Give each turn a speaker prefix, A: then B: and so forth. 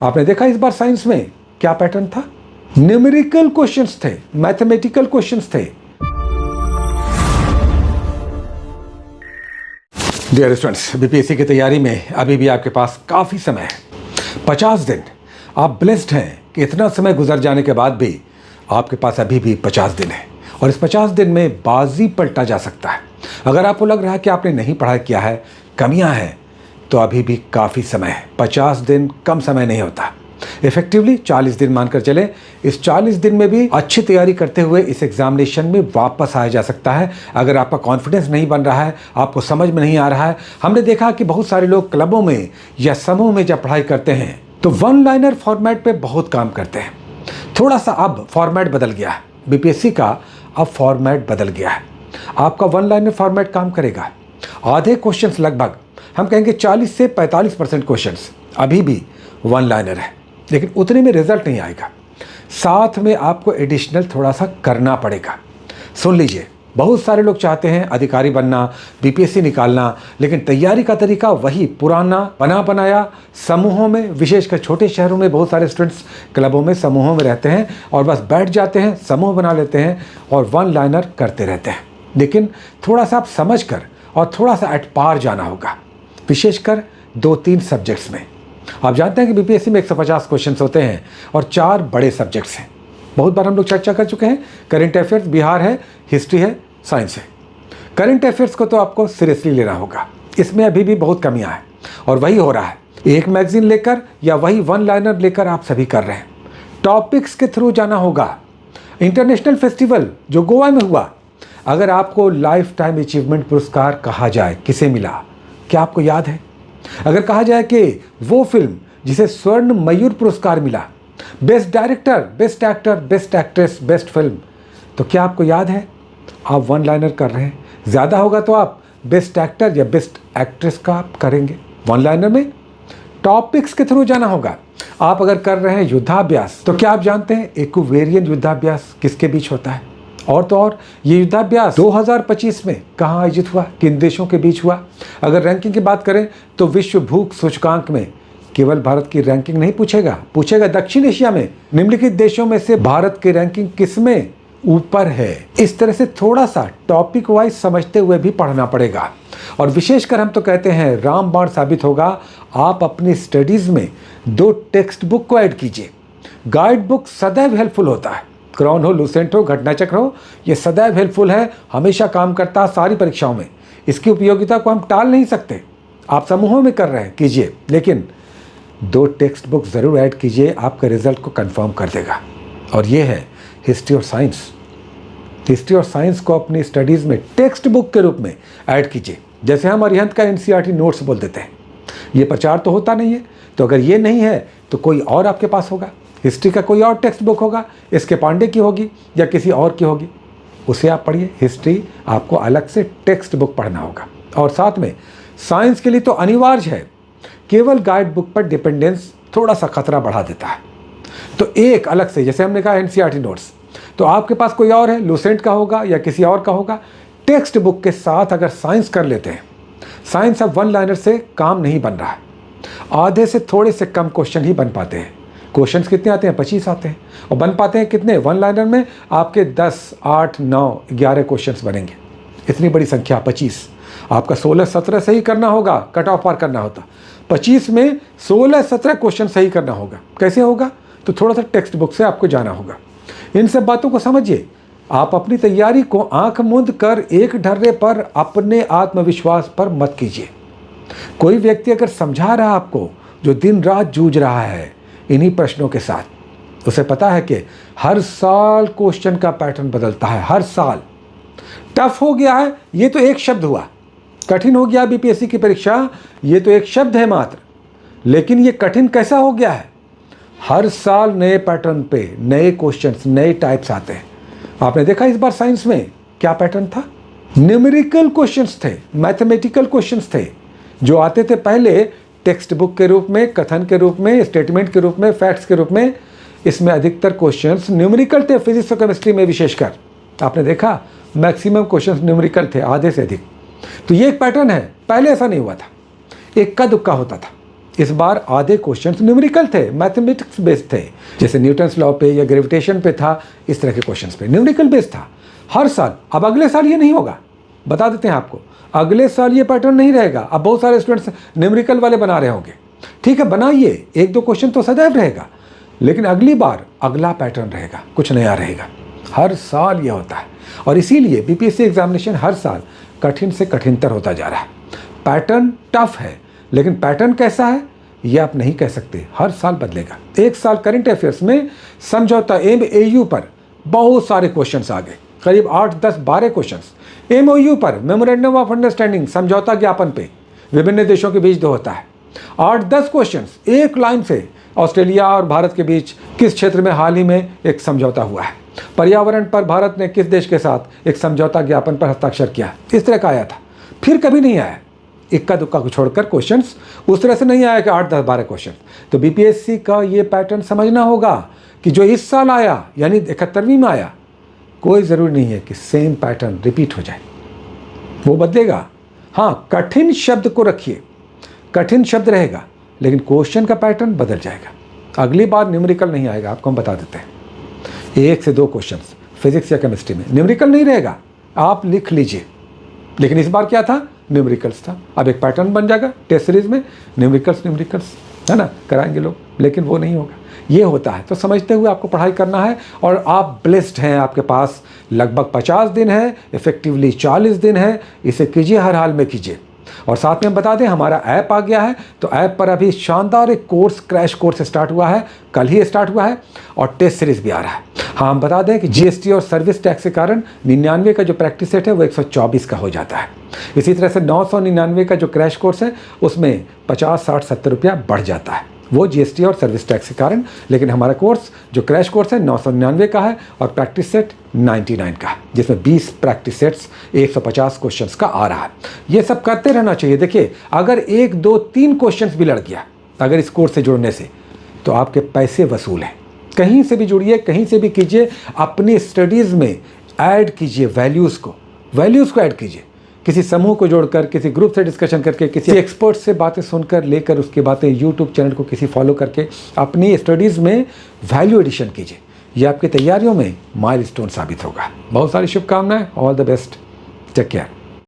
A: आपने देखा इस बार साइंस में क्या पैटर्न था? न्यूमेरिकल क्वेश्चंस थे, मैथमेटिकल क्वेश्चंस थे। डियर स्टूडेंट्स, बीपीएससी की तैयारी में अभी भी आपके पास काफ़ी समय है। 50 दिन आप ब्लेस्ड हैं कि इतना समय गुजर जाने के बाद भी आपके पास अभी भी 50 दिन है और इस 50 दिन में बाजी पलटा जा सकता है। अगर आपको लग रहा है कि आपने नहीं पढ़ाई किया है, कमियां हैं, तो अभी भी काफ़ी समय है। 50 दिन कम समय नहीं होता। इफेक्टिवली 40 दिन मानकर चले। इस 40 दिन में भी अच्छी तैयारी करते हुए इस एग्जामिनेशन में वापस आया जा सकता है। अगर आपका कॉन्फिडेंस नहीं बन रहा है, आपको समझ में नहीं आ रहा है, हमने देखा कि बहुत सारे लोग क्लबों में या समूह में जब पढ़ाई करते हैं तो वन लाइनर फॉर्मेट पे बहुत काम करते हैं। थोड़ा सा अब फॉर्मेट बदल गया है, बीपीएससी का अब फॉर्मेट बदल गया है। आपका वन लाइनर फॉर्मेट काम करेगा। आधे क्वेश्चंस, लगभग हम कहेंगे 40 से 45% क्वेश्चंस अभी भी वन लाइनर है, लेकिन उतने में रिजल्ट नहीं आएगा। साथ में आपको एडिशनल थोड़ा सा करना पड़ेगा। सुन लीजिए, बहुत सारे लोग चाहते हैं अधिकारी बनना, बीपीएससी निकालना, लेकिन तैयारी का तरीका वही पुराना बना बनाया। समूहों में, विशेषकर छोटे शहरों में बहुत सारे स्टूडेंट्स क्लबों में, समूहों में रहते हैं और बस बैठ जाते हैं, समूह बना लेते हैं और वन लाइनर करते रहते हैं। लेकिन थोड़ा सा आप समझ कर और थोड़ा सा एट पार जाना होगा, विशेषकर 2-3 सब्जेक्ट्स में। आप जानते हैं कि बीपीएससी में 150 क्वेश्चंस होते हैं और 4 बड़े सब्जेक्ट्स हैं। बहुत बार हम लोग चर्चा कर चुके हैं। करंट अफेयर्स, बिहार है, हिस्ट्री है, साइंस है। करंट अफेयर्स को तो आपको सीरियसली लेना होगा। इसमें अभी भी बहुत कमियां हैं और वही हो रहा है। एक मैगजीन लेकर या वही वन लाइनर लेकर आप सभी कर रहे हैं। टॉपिक्स के थ्रू जाना होगा। इंटरनेशनल फेस्टिवल जो गोवा में हुआ, अगर आपको लाइफ टाइम अचीवमेंट पुरस्कार कहा जाए, किसे मिला, क्या आपको याद है? अगर कहा जाए कि वो फिल्म जिसे स्वर्ण मयूर पुरस्कार मिला, best director, best actor, best actress, best film, तो क्या आपको याद है? आप वन लाइनर कर रहे हैं। ज़्यादा होगा तो आप बेस्ट एक्टर या बेस्ट एक्ट्रेस का आप करेंगे। वन लाइनर में टॉपिक्स के थ्रू जाना होगा। आप अगर कर रहे हैं युद्धाभ्यास, तो क्या आप जानते हैं इक्वेरियन युद्धाभ्यास किसके बीच होता है? और तो और ये युद्धाभ्यास 2025 में कहाँ आयोजित हुआ, किन देशों के बीच हुआ? अगर रैंकिंग की बात करें तो विश्व भूख सूचकांक में केवल भारत की रैंकिंग नहीं पूछेगा दक्षिण एशिया में निम्नलिखित देशों में से भारत की रैंकिंग किसमें ऊपर है। इस तरह से थोड़ा सा टॉपिक वाइज समझते हुए भी पढ़ना पड़ेगा। और विशेषकर हम तो कहते हैं रामबाण साबित होगा, आप अपनी स्टडीज में 2 टेक्स्ट बुक को ऐड कीजिए। गाइड बुक सदैव हेल्पफुल होता है। क्रॉन हो, लूसेंट हो, घटनाचक्र हो, ये सदैव हेल्पफुल है, हमेशा काम करता है सारी परीक्षाओं में। इसकी उपयोगिता को हम टाल नहीं सकते। आप समूहों में कर रहे हैं, कीजिए, लेकिन 2 टेक्स्ट बुक ज़रूर ऐड कीजिए, आपका रिजल्ट को कंफर्म कर देगा। और ये है हिस्ट्री और साइंस। हिस्ट्री और साइंस को अपनी स्टडीज़ में टेक्स्ट बुक के रूप में ऐड कीजिए। जैसे हम अरिहंत का एनसीईआरटी नोट्स बोल देते हैं। ये प्रचार तो होता नहीं है, तो अगर ये नहीं है तो कोई और आपके पास होगा। हिस्ट्री का कोई और टेक्स्ट बुक होगा, इसके पांडे की होगी या किसी और की होगी, उसे आप पढ़िए। हिस्ट्री आपको अलग से टेक्स्ट बुक पढ़ना होगा। और साथ में साइंस के लिए तो अनिवार्य है, केवल गाइड बुक पर डिपेंडेंस थोड़ा सा खतरा बढ़ा देता है। तो एक अलग से, जैसे हमने कहा एनसीईआरटी नोट्स, तो आपके पास कोई और है, लूसेंट का होगा या किसी और का होगा। टेक्स्ट बुक के साथ अगर साइंस कर लेते हैं, साइंस अब वन लाइनर से काम नहीं बन रहा है। आधे से थोड़े से कम क्वेश्चन ही बन पाते हैं। क्वेश्चंस कितने आते हैं? 25 आते हैं। और बन पाते हैं कितने? वन लाइनर में आपके 10, 8, 9, 11 क्वेश्चंस बनेंगे। इतनी बड़ी संख्या 25। आपका 16-17 सही करना होगा, कट ऑफ पार करना होता। 25 में 16-17 क्वेश्चन सही करना होगा। कैसे होगा? तो थोड़ा सा टेक्स्ट बुक से आपको जाना होगा। इन सब बातों को समझिए। आप अपनी तैयारी को आंख मूंद कर एक ढर्रे पर अपने आत्मविश्वास पर मत कीजिए। कोई व्यक्ति अगर समझा रहा आपको, जो दिन रात जूझ रहा है इन्हीं प्रश्नों के साथ, उसे पता है कि हर साल क्वेश्चन का पैटर्न बदलता है। हर साल टफ हो गया है, ये तो एक शब्द हुआ। कठिन हो गया बीपीएससी की परीक्षा, ये तो एक शब्द है मात्र, लेकिन ये कठिन कैसा हो गया है? हर साल नए पैटर्न पे नए क्वेश्चंस, नए टाइप्स आते हैं। आपने देखा इस बार साइंस में क्या पैटर्न था? न्यूमेरिकल क्वेश्चंस थे, मैथमेटिकल क्वेश्चंस थे, जो आते थे पहले टेक्स्ट बुक के रूप में, कथन के रूप में, स्टेटमेंट के रूप में, फैक्ट्स के रूप में। इसमें अधिकतर क्वेश्चंस न्यूमेरिकल थे। फिजिक्स और केमिस्ट्री में विशेषकर आपने देखा मैक्सिमम क्वेश्चंस न्यूमेरिकल थे, आधे से अधिक। तो ये एक पैटर्न है, पहले ऐसा नहीं हुआ था, इक्का दुक्का होता था। इस बार आधे क्वेश्चंस न्यूमेरिकल थे, मैथमेटिक्स बेस्ड थे, जैसे न्यूटन्स लॉ पे या ग्रेविटेशन पे था, इस तरह के क्वेश्चंस पे न्यूमेरिकल बेस्ड था हर साल। अब अगले साल ये नहीं होगा, बता देते हैं आपको, अगले साल ये पैटर्न नहीं रहेगा। अब बहुत सारे स्टूडेंट्स न्यूमेरिकल वाले बना रहे होंगे, ठीक है बनाइए, एक दो क्वेश्चन तो सदैव रहेगा, लेकिन अगली बार अगला पैटर्न रहेगा, कुछ नया रहेगा। हर साल ये होता है और इसीलिए बीपीएससी एग्जामिनेशन हर साल कठिन से कठिनतर होता जा रहा है। पैटर्न टफ है, लेकिन पैटर्न कैसा है ये आप नहीं कह सकते, हर साल बदलेगा। एक साल करंट अफेयर्स में समझौता MAU पर बहुत सारे क्वेश्चंस आ गए, करीब 8, 10, 12 क्वेश्चंस। MOU पर मेमोरेंडम ऑफ अंडरस्टैंडिंग, समझौता ज्ञापन पे विभिन्न देशों के बीच जो होता है, 8-10 क्वेश्चंस एक लाइन से ऑस्ट्रेलिया और भारत के बीच किस क्षेत्र में हाल ही में एक समझौता हुआ है, पर्यावरण पर भारत ने किस देश के साथ एक समझौता ज्ञापन पर हस्ताक्षर किया, इस तरह का आया था। फिर कभी नहीं आया, इक्का दुक्का को छोड़कर क्वेश्चंस उस तरह से नहीं आया कि 8, 10, 12 क्वेश्चन। तो बीपीएससी का ये पैटर्न समझना होगा कि जो इस साल आया यानी 71वीं में आया, कोई ज़रूरी नहीं है कि सेम पैटर्न रिपीट हो जाए, वो बदलेगा। हाँ, कठिन शब्द को रखिए, कठिन शब्द रहेगा, लेकिन क्वेश्चन का पैटर्न बदल जाएगा। अगली बार न्यूमेरिकल नहीं आएगा, आपको हम बता देते हैं। 1 से 2 क्वेश्चंस फिजिक्स या केमिस्ट्री में न्यूमेरिकल नहीं रहेगा, आप लिख लीजिए, लेकिन इस बार क्या था, न्यूमेरिकल्स था। अब एक पैटर्न बन जाएगा टेस्ट सीरीज में, न्यूमेरिकल्स है ना, कराएंगे लोग, लेकिन वो नहीं होगा। ये होता है, तो समझते हुए आपको पढ़ाई करना है। और आप ब्लेस्ड हैं, आपके पास लगभग 50 दिन है, इफेक्टिवली 40 दिन है, इसे कीजिए, हर हाल में कीजिए। और साथ में हम बता दें, हमारा ऐप आ गया है, तो ऐप पर अभी शानदार एक कोर्स, क्रैश कोर्स स्टार्ट हुआ है, कल ही स्टार्ट हुआ है, और टेस्ट सीरीज भी आ रहा है। हाँ, हम बता दें कि जीएसटी और सर्विस टैक्स के कारण 99 का जो प्रैक्टिस सेट है वो 124 का हो जाता है। इसी तरह से 999 का जो क्रैश कोर्स है उसमें 50, 60, 70 रुपया बढ़ जाता है, वो जीएसटी और सर्विस टैक्स के कारण। लेकिन हमारा कोर्स जो क्रैश कोर्स है 999 का है और प्रैक्टिस सेट 99 का है, जिसमें 20 प्रैक्टिस सेट्स 150 क्वेश्चंस का आ रहा है। ये सब करते रहना चाहिए। देखिए, अगर 1, 2, 3 क्वेश्चंस भी लड़ गया अगर इस कोर्स से जुड़ने से, तो आपके पैसे वसूल हैं। कहीं से भी जुड़िए, कहीं से भी कीजिए, अपनी स्टडीज़ में ऐड कीजिए वैल्यूज़ को ऐड कीजिए, किसी समूह को जोड़कर, किसी ग्रुप से डिस्कशन करके, किसी एक्सपर्ट से बातें सुनकर लेकर उसकी बातें यूट्यूब चैनल को किसी फॉलो करके अपनी स्टडीज़ में वैल्यू एडिशन कीजिए। ये आपकी तैयारियों में माइलस्टोन साबित होगा। बहुत सारी शुभकामनाएं, all the best, take care.